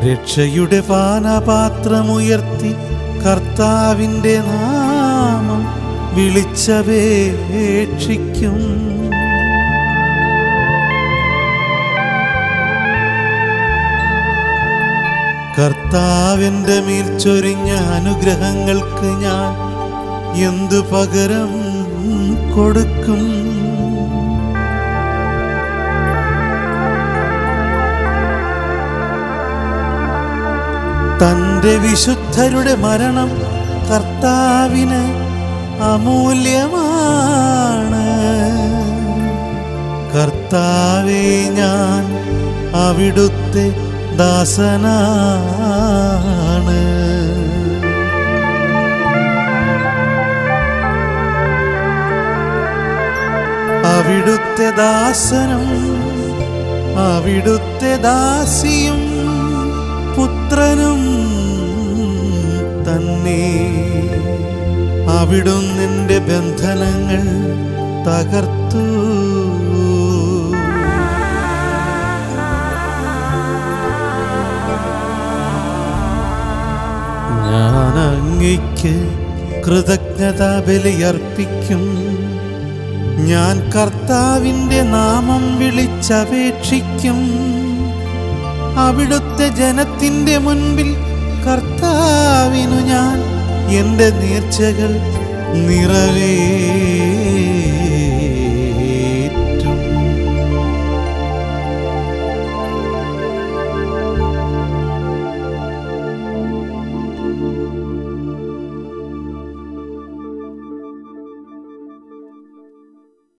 രക്ഷയുടെ പാനപാത്രമുയർത്തി കർത്താവിൻ്റെ നാമം വിളിച്ചപേക്ഷിക്കും. കർത്താവിൻ്റെ മേൽ ചൊരിഞ്ഞ അനുഗ്രഹങ്ങൾക്ക് ഞാൻ എന്തു പകരം കൊടുക്കും? തൻ്റെ വിശുദ്ധരുടെ മരണം കർത്താവിന് അമൂല്യമാണ്. കർത്താവേ, ഞാൻ അവിടുത്തെ ദാസനാണ്. അവിടുത്തെ ദാസനും അവിടുത്തെ ദാസിയും പുത്രനും തന്നെ. അവിടുന്ന് എൻ്റെ ബന്ധനങ്ങൾ തകർത്തു. ഞാൻ അങ്ങയ്ക്ക് കൃതജ്ഞതാ ബലിയർപ്പിക്കും. ഞാൻ കർത്താവിൻ്റെ നാമം വിളിച്ചപേക്ഷിക്കും. അവിടുത്തെ ജനത്തിൻ്റെ മുൻപിൽ കർത്താവിനു ഞാൻ എൻ്റെ നേർച്ചകൾ നിറവേറ്റും.